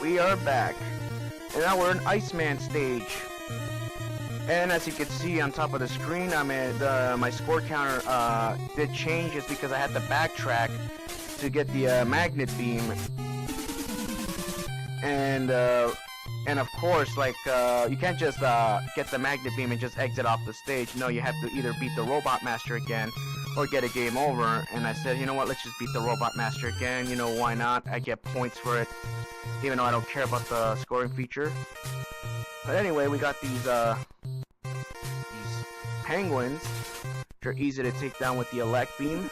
we are back. And now we're in Iceman stage. And as you can see on top of the screen, my score counter did change. It's because I had to backtrack to get the magnet beam. And of course, like, you can't just get the magnet beam and just exit off the stage. No, you have to either beat the Robot Master again or get a game over. And I said, you know what, let's just beat the Robot Master again. You know, why not? I get points for it, even though I don't care about the scoring feature. But anyway, we got these penguins, which are easy to take down with the elect beam.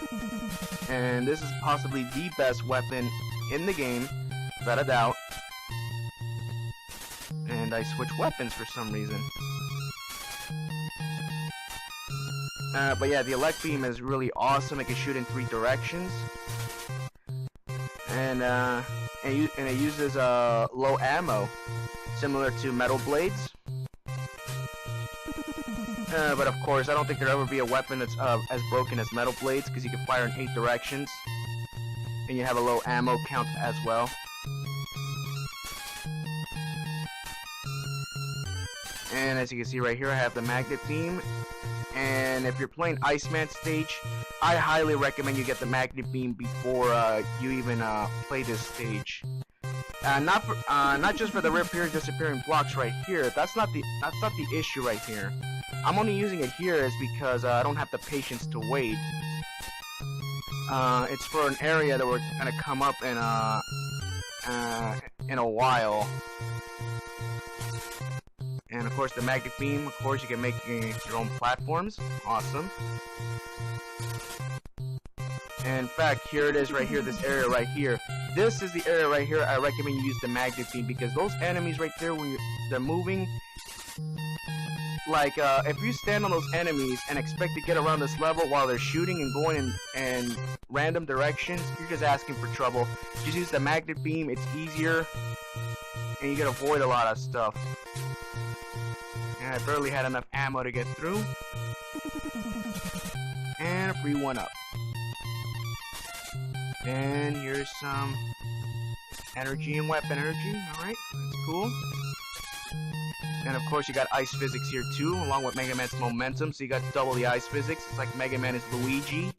And this is possibly the best weapon in the game, without a doubt. And I switched weapons for some reason. But yeah, the elect beam is really awesome. It can shoot in 3 directions. And it uses low ammo, similar to metal blades. But of course, I don't think there'll ever be a weapon that's as broken as metal blades, because you can fire in 8 directions, and you have a low ammo count as well. And as you can see right here, I have the magnet beam. And if you're playing Iceman stage, I highly recommend you get the magnet beam before you even play this stage. Not just for the reappearing, disappearing blocks right here. That's not the issue right here. I'm only using it here is because I don't have the patience to wait. It's for an area that we're gonna come up in a while. And of course, the magnet beam. Of course, you can make your own platforms. Awesome. And in fact, here it is right here, this area right here. This is the area right here I recommend you use the magnet beam, because those enemies right there, when they're moving, like, if you stand on those enemies and expect to get around this level while they're shooting and going in random directions, you're just asking for trouble. Just use the magnet beam, it's easier, and you can avoid a lot of stuff. And I barely had enough ammo to get through. And a free one up. And here's some energy and weapon energy. Alright, that's cool. And of course you got ice physics here too, along with Mega Man's momentum, so you got double the ice physics. It's like Mega Man is Luigi.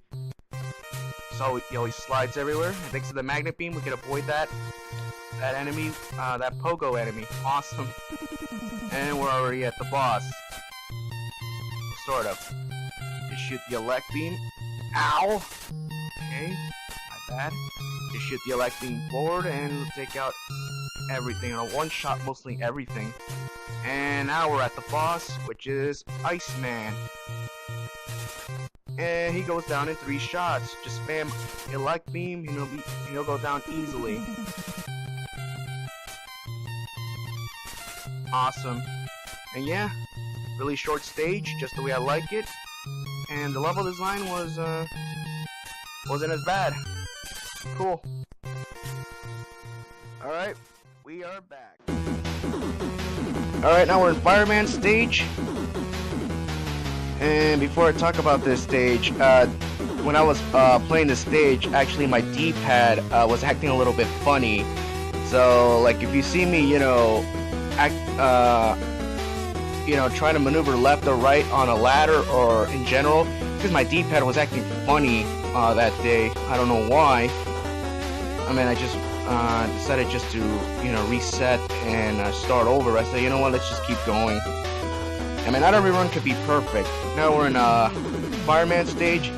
So he always slides everywhere. And thanks to the magnet beam, we can avoid that enemy, that pogo enemy. Awesome. And we're already at the boss. Sort of. Just shoot the elect beam. Ow! Okay, not bad. Just shoot the elect beam forward and we'll take out everything. In a one shot, mostly everything. And now we're at the boss, which is Iceman. And he goes down in 3 shots. Just spam elect beam, and he'll go down easily. Awesome. And yeah, really short stage, just the way I like it. And the level design wasn't as bad. Cool. Alright, we are back. Alright, now we're in Fireman stage. And before I talk about this stage, when I was playing this stage, actually my D-pad was acting a little bit funny. So, like, if you see me, trying to maneuver left or right on a ladder or in general, because my D-pad was acting funny that day. I don't know why. I mean, I just decided just to, reset and start over. I said, you know what, let's just keep going. I mean, not every run could be perfect. Now we're in Fireman stage.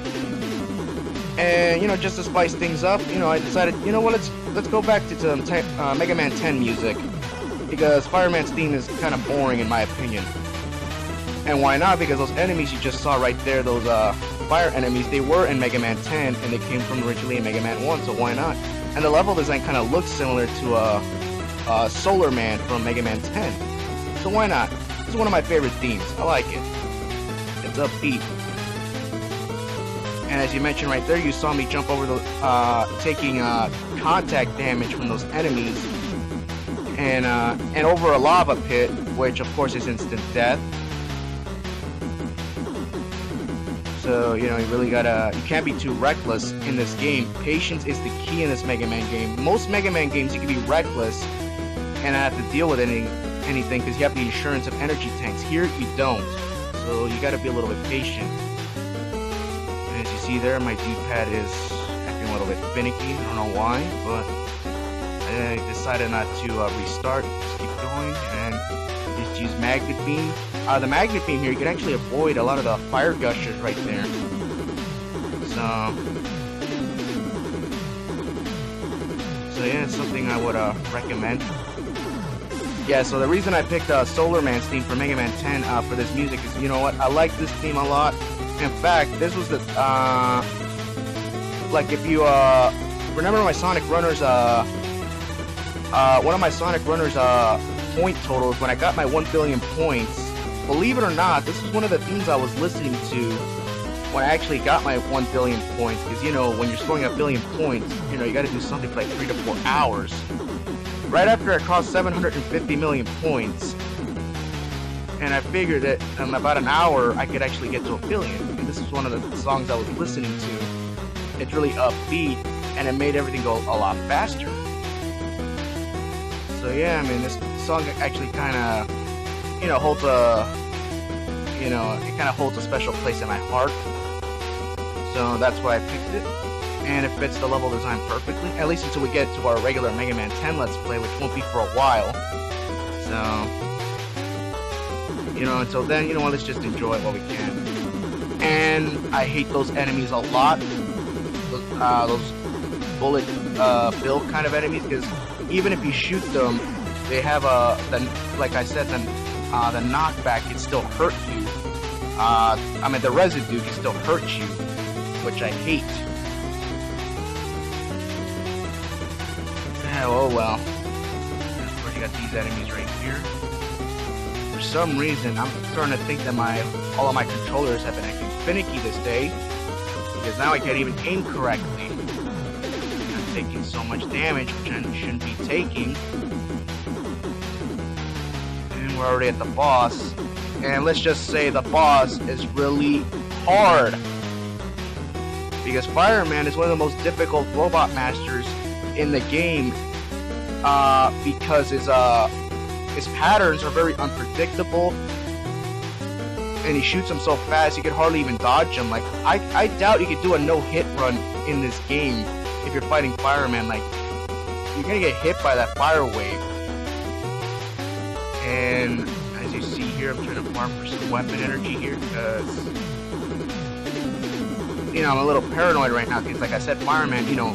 And, just to spice things up, I decided, you know what, let's go back to some Mega Man 10 music. Because Fireman's theme is kind of boring in my opinion. And why not? Because those enemies you just saw right there, those fire enemies, they were in Mega Man 10 and they came from originally in Mega Man 1, so why not? And the level design kind of looks similar to Solar Man from Mega Man 10. So why not? This is one of my favorite themes. I like it. It's upbeat. And as you mentioned right there, you saw me jump over the taking contact damage from those enemies. And over a lava pit, which of course is instant death. So, you really gotta, you can't be too reckless in this game. Patience is the key in this Mega Man game. Most Mega Man games, you can be reckless, and I have to deal with anything because you have the insurance of energy tanks. Here you don't, so you got to be a little bit patient. And as you see there, my D-pad is acting a little bit finicky. I don't know why, but I decided not to restart. Just keep going and just use magnet beam. The magnet beam here, you can actually avoid a lot of the fire gushers right there. So yeah, it's something I would recommend. Yeah, so the reason I picked Solar Man's theme for Mega Man 10 for this music is, you know what, I like this theme a lot. In fact, this was the, like if you remember my Sonic Runners, one of my Sonic Runners point totals when I got my 1 billion points, believe it or not, this was one of the themes I was listening to when I actually got my 1 billion points, because, you know, when you're scoring 1 billion points, you know, you gotta do something for like 3 to 4 hours. Right after I crossed 750 million points, and I figured that in about an hour, I could actually get to 1 billion. And this is one of the songs I was listening to. It's really upbeat, and it made everything go a lot faster. So yeah, I mean, this song actually kind of, you know, holds a, you know, it kind of holds a special place in my heart. So that's why I picked it, and it fits the level design perfectly, at least until we get to our regular Mega Man 10 Let's Play, which won't be for a while. So, you know, until then, you know what, let's just enjoy it while we can. And I hate those enemies a lot, those bullet bill kind of enemies, because even if you shoot them, they have like I said, the knockback can still hurt you. I mean, the residue can still hurt you, which I hate. Yeah, oh well. And of course, you got these enemies right here. For some reason, I'm starting to think that all of my controllers have been acting finicky this day, because now I can't even aim correctly. I'm taking so much damage, which I shouldn't be taking. And we're already at the boss. And let's just say the boss is really hard, because Fireman is one of the most difficult robot masters in the game, because his patterns are very unpredictable, and he shoots them so fast you can hardly even dodge them. Like, I doubt you could do a no-hit run in this game if you're fighting Fireman. Like, you're gonna get hit by that fire wave. And as you see here, I'm trying to farm for some weapon energy here, because, you know, I'm a little paranoid right now, because like I said, Fireman, you know,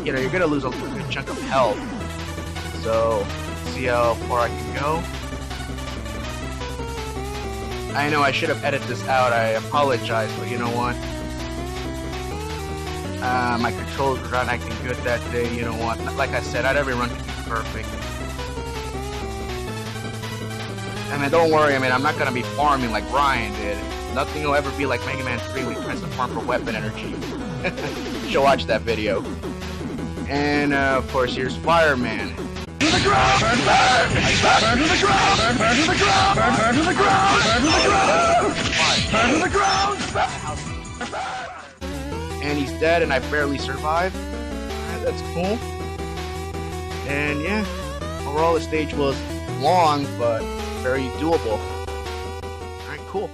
you're gonna lose a good chunk of health. So, see how far I can go. I know I should have edited this out, I apologize, but you know what? My controls were not acting good that day, you know what? Like I said, not every run can be perfect. I mean, don't worry, I mean, I'm not gonna be farming like Ryan did. Nothing will ever be like Mega Man 3 when he tries to farm for weapon energy. You should watch that video. And, of course, here's Fireman. To the ground! Burn to the ground! Burn to the ground! Burn to the ground! Burn to the ground! Burn to the ground! And he's dead, and I barely survived. Alright, that's cool. And yeah, overall the stage was long, but very doable. Alright, cool.